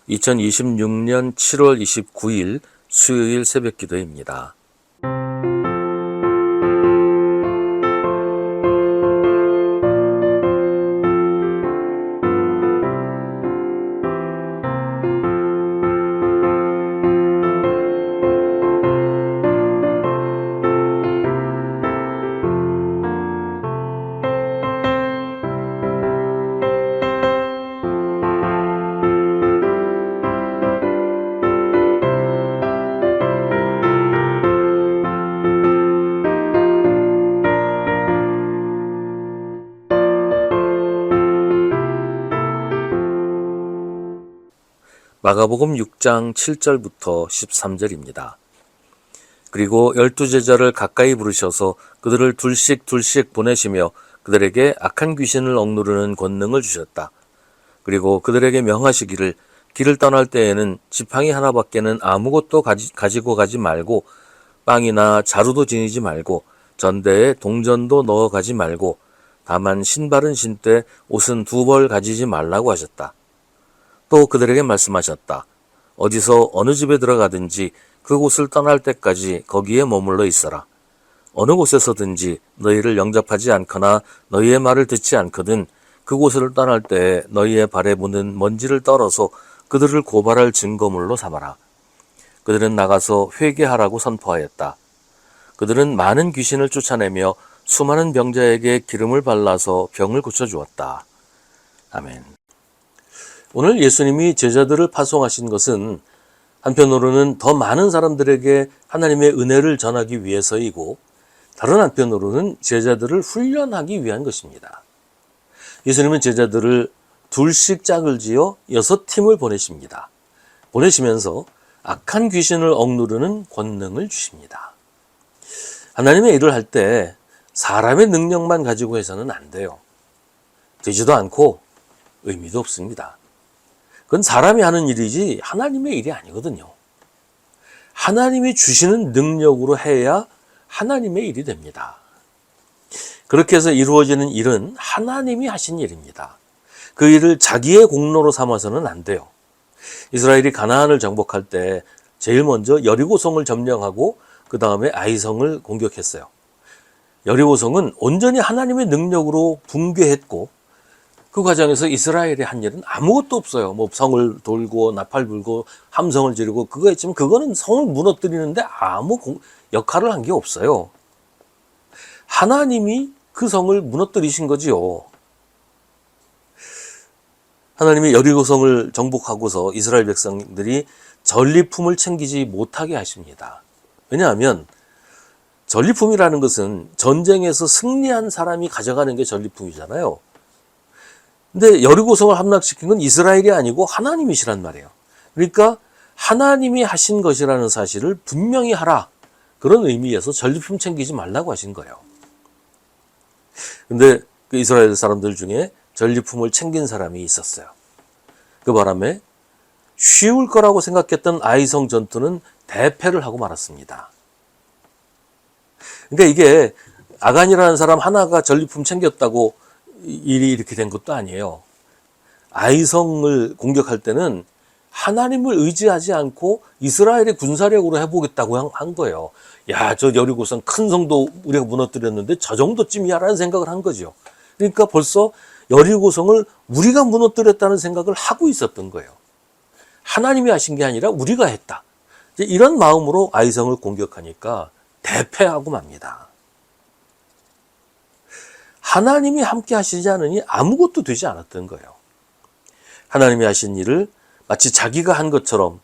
2026년 7월 29일 수요일 새벽 기도입니다. 마가복음 6장 7절부터 13절입니다. 그리고 12제자를 가까이 부르셔서 그들을 둘씩 보내시며 그들에게 악한 귀신을 억누르는 권능을 주셨다. 그리고 그들에게 명하시기를 길을 떠날 때에는 지팡이 하나밖에는 아무것도 가지고 가지 말고 빵이나 자루도 지니지 말고 전대에 동전도 넣어가지 말고 다만 신발은 신되 옷은 2벌 가지지 말라고 하셨다. 또 그들에게 말씀하셨다. 어디서 어느 집에 들어가든지 그곳을 떠날 때까지 거기에 머물러 있어라. 어느 곳에서든지 너희를 영접하지 않거나 너희의 말을 듣지 않거든 그곳을 떠날 때에 너희의 발에 묻는 먼지를 떨어서 그들을 고발할 증거물로 삼아라. 그들은 나가서 회개하라고 선포하였다. 그들은 많은 귀신을 쫓아내며 수많은 병자에게 기름을 발라서 병을 고쳐주었다. 아멘. 오늘 예수님이 제자들을 파송하신 것은 한편으로는 더 많은 사람들에게 하나님의 은혜를 전하기 위해서이고 다른 한편으로는 제자들을 훈련하기 위한 것입니다. 예수님은 제자들을 둘씩 짝을 지어 6팀을 보내십니다. 보내시면서 악한 귀신을 억누르는 권능을 주십니다. 하나님의 일을 할 때 사람의 능력만 가지고 해서는 안 돼요. 되지도 않고 의미도 없습니다. 그건 사람이 하는 일이지 하나님의 일이 아니거든요. 하나님이 주시는 능력으로 해야 하나님의 일이 됩니다. 그렇게 해서 이루어지는 일은 하나님이 하신 일입니다. 그 일을 자기의 공로로 삼아서는 안 돼요. 이스라엘이 가나안을 정복할 때 제일 먼저 여리고성을 점령하고 그 다음에 아이성을 공격했어요. 여리고성은 온전히 하나님의 능력으로 붕괴했고 그 과정에서 이스라엘이 한 일은 아무것도 없어요. 뭐 성을 돌고 나팔 불고 함성을 지르고 그거 했지만 그거는 성을 무너뜨리는데 아무 역할을 한 게 없어요. 하나님이 그 성을 무너뜨리신 거지요. 하나님이 여리고성을 정복하고서 이스라엘 백성들이 전리품을 챙기지 못하게 하십니다. 왜냐하면 전리품이라는 것은 전쟁에서 승리한 사람이 가져가는 게 전리품이잖아요. 근데 여리고성을 함락시킨 건 이스라엘이 아니고 하나님이시란 말이에요. 그러니까 하나님이 하신 것이라는 사실을 분명히 하라. 그런 의미에서 전리품 챙기지 말라고 하신 거예요. 근데 그 이스라엘 사람들 중에 전리품을 챙긴 사람이 있었어요. 그 바람에 쉬울 거라고 생각했던 아이성 전투는 대패를 하고 말았습니다. 그러니까 이게 아간이라는 사람 하나가 전리품 챙겼다고 일이 이렇게 된 것도 아니에요. 아이성을 공격할 때는 하나님을 의지하지 않고 이스라엘의 군사력으로 해보겠다고 한 거예요. 야, 저 여리고성 큰 성도 우리가 무너뜨렸는데 저 정도쯤이야라는 생각을 한 거죠. 그러니까 벌써 여리고성을 우리가 무너뜨렸다는 생각을 하고 있었던 거예요. 하나님이 하신 게 아니라 우리가 했다. 이런 마음으로 아이성을 공격하니까 대패하고 맙니다. 하나님이 함께 하시지 않으니 아무것도 되지 않았던 거예요. 하나님이 하신 일을 마치 자기가 한 것처럼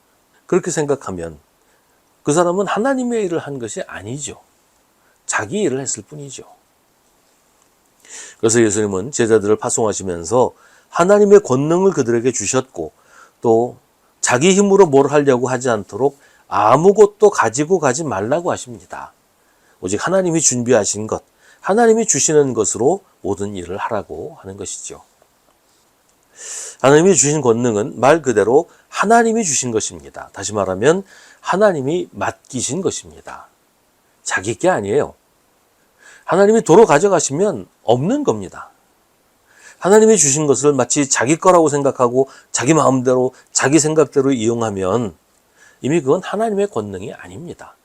그렇게 생각하면 그 사람은 하나님의 일을 한 것이 아니죠. 자기 일을 했을 뿐이죠. 그래서 예수님은 제자들을 파송하시면서 하나님의 권능을 그들에게 주셨고 또 자기 힘으로 뭘 하려고 하지 않도록 아무것도 가지고 가지 말라고 하십니다. 오직 하나님이 준비하신 것, 하나님이 주시는 것으로 모든 일을 하라고 하는 것이죠. 하나님이 주신 권능은 말 그대로 하나님이 주신 것입니다. 다시 말하면 하나님이 맡기신 것입니다. 자기 게 아니에요. 하나님이 도로 가져가시면 없는 겁니다. 하나님이 주신 것을 마치 자기 거라고 생각하고 자기 마음대로 자기 생각대로 이용하면 이미 그건 하나님의 권능이 아닙니다.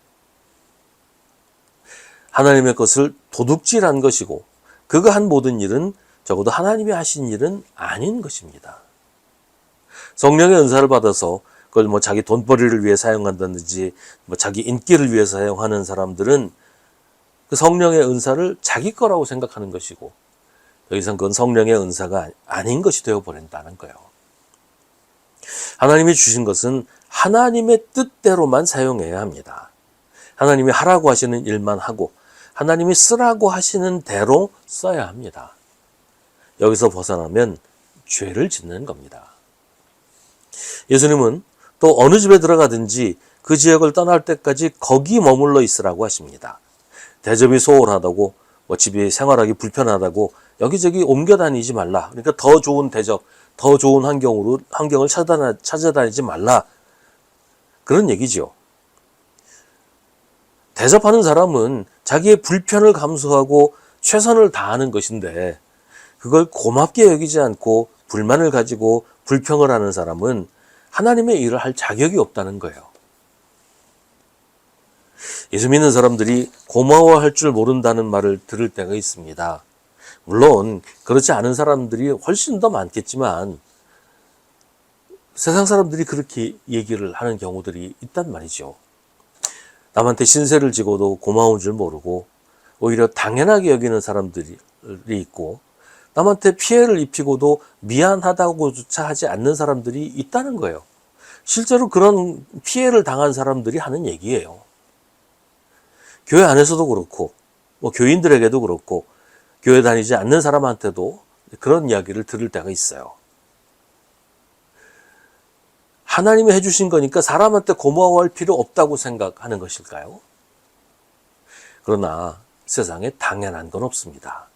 하나님의 것을 도둑질한 것이고 그가 한 모든 일은 적어도 하나님이 하신 일은 아닌 것입니다. 성령의 은사를 받아서 그걸 뭐 자기 돈벌이를 위해 사용한다든지 뭐 자기 인기를 위해서 사용하는 사람들은 그 성령의 은사를 자기 거라고 생각하는 것이고 더 이상 그건 성령의 은사가 아닌 것이 되어버린다는 거예요. 하나님이 주신 것은 하나님의 뜻대로만 사용해야 합니다. 하나님이 하라고 하시는 일만 하고 하나님이 쓰라고 하시는 대로 써야 합니다. 여기서 벗어나면 죄를 짓는 겁니다. 예수님은 또 어느 집에 들어가든지 그 지역을 떠날 때까지 거기 머물러 있으라고 하십니다. 대접이 소홀하다고 뭐 집이 생활하기 불편하다고 여기저기 옮겨 다니지 말라. 그러니까 더 좋은 대접, 더 좋은 환경을 찾아다니지 말라. 그런 얘기죠. 대접하는 사람은 자기의 불편을 감수하고 최선을 다하는 것인데 그걸 고맙게 여기지 않고 불만을 가지고 불평을 하는 사람은 하나님의 일을 할 자격이 없다는 거예요. 예수 믿는 사람들이 고마워할 줄 모른다는 말을 들을 때가 있습니다. 물론 그렇지 않은 사람들이 훨씬 더 많겠지만 세상 사람들이 그렇게 얘기를 하는 경우들이 있단 말이죠. 남한테 신세를 지고도 고마운 줄 모르고 오히려 당연하게 여기는 사람들이 있고 남한테 피해를 입히고도 미안하다고조차 하지 않는 사람들이 있다는 거예요. 실제로 그런 피해를 당한 사람들이 하는 얘기예요. 교회 안에서도 그렇고 뭐 교인들에게도 그렇고 교회 다니지 않는 사람한테도 그런 이야기를 들을 때가 있어요. 하나님이 해주신 거니까 사람한테 고마워할 필요 없다고 생각하는 것일까요? 그러나 세상에 당연한 건 없습니다.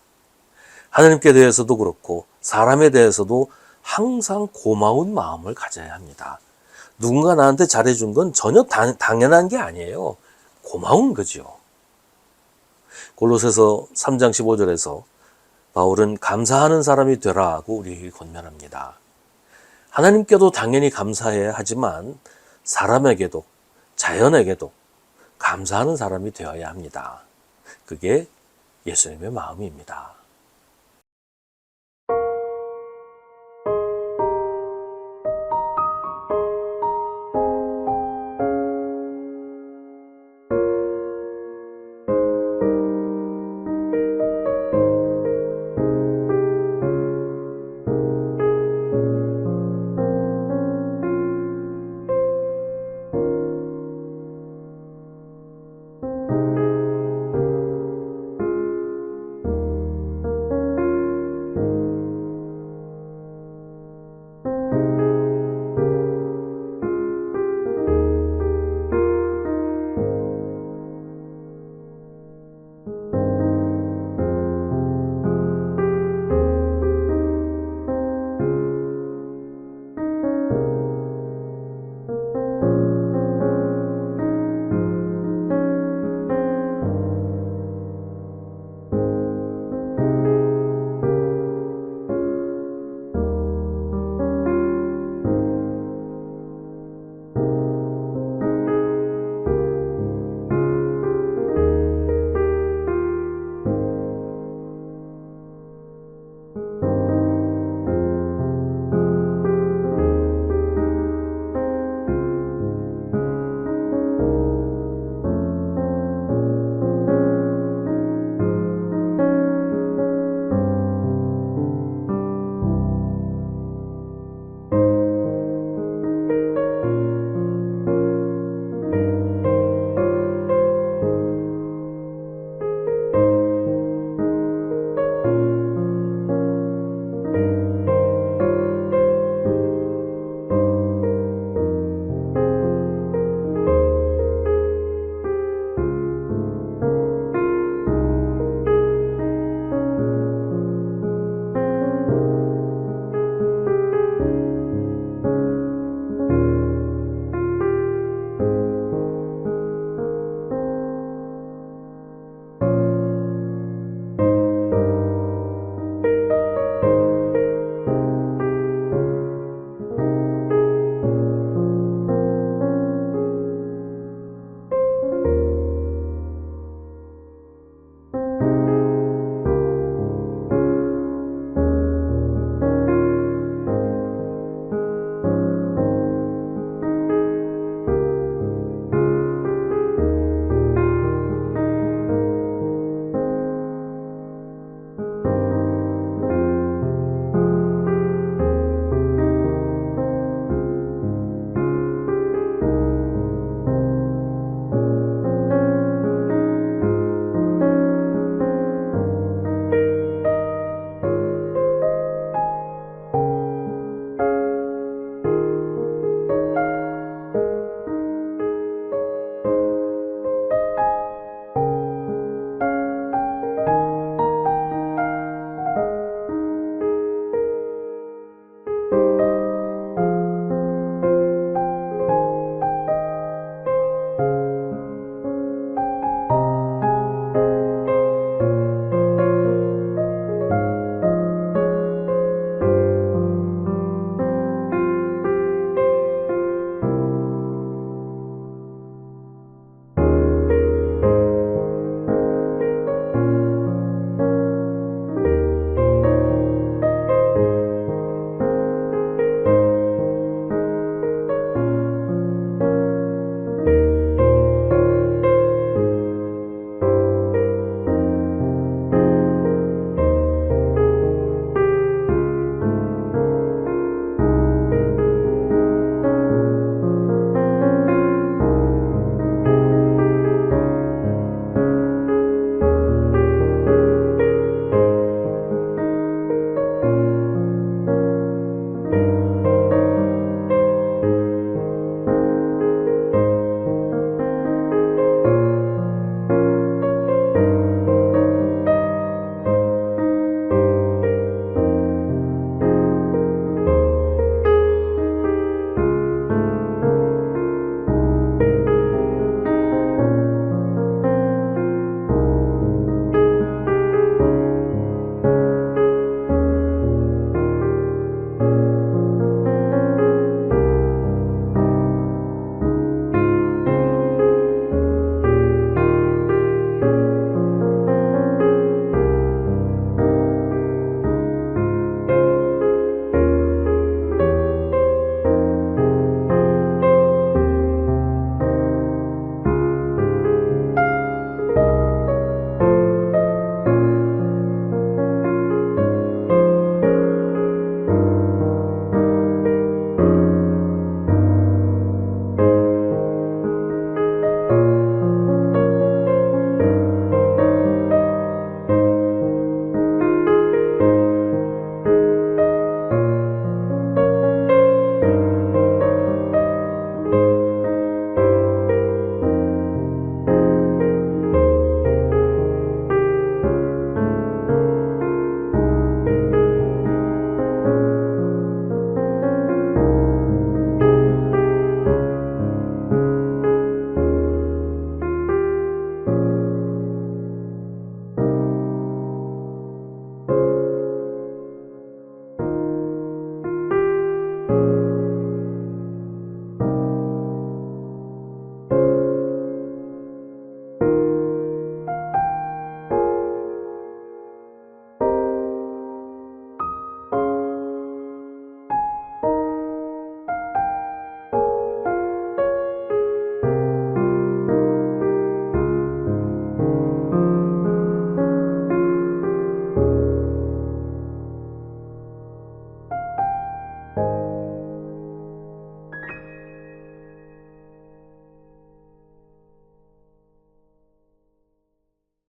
하나님께 대해서도 그렇고 사람에 대해서도 항상 고마운 마음을 가져야 합니다. 누군가 나한테 잘해준 건 전혀 당연한 게 아니에요. 고마운 거죠. 골로새서 3장 15절에서 바울은 감사하는 사람이 되라고 우리에게 권면합니다. 하나님께도 당연히 감사해야 하지만 사람에게도 자연에게도 감사하는 사람이 되어야 합니다. 그게 예수님의 마음입니다.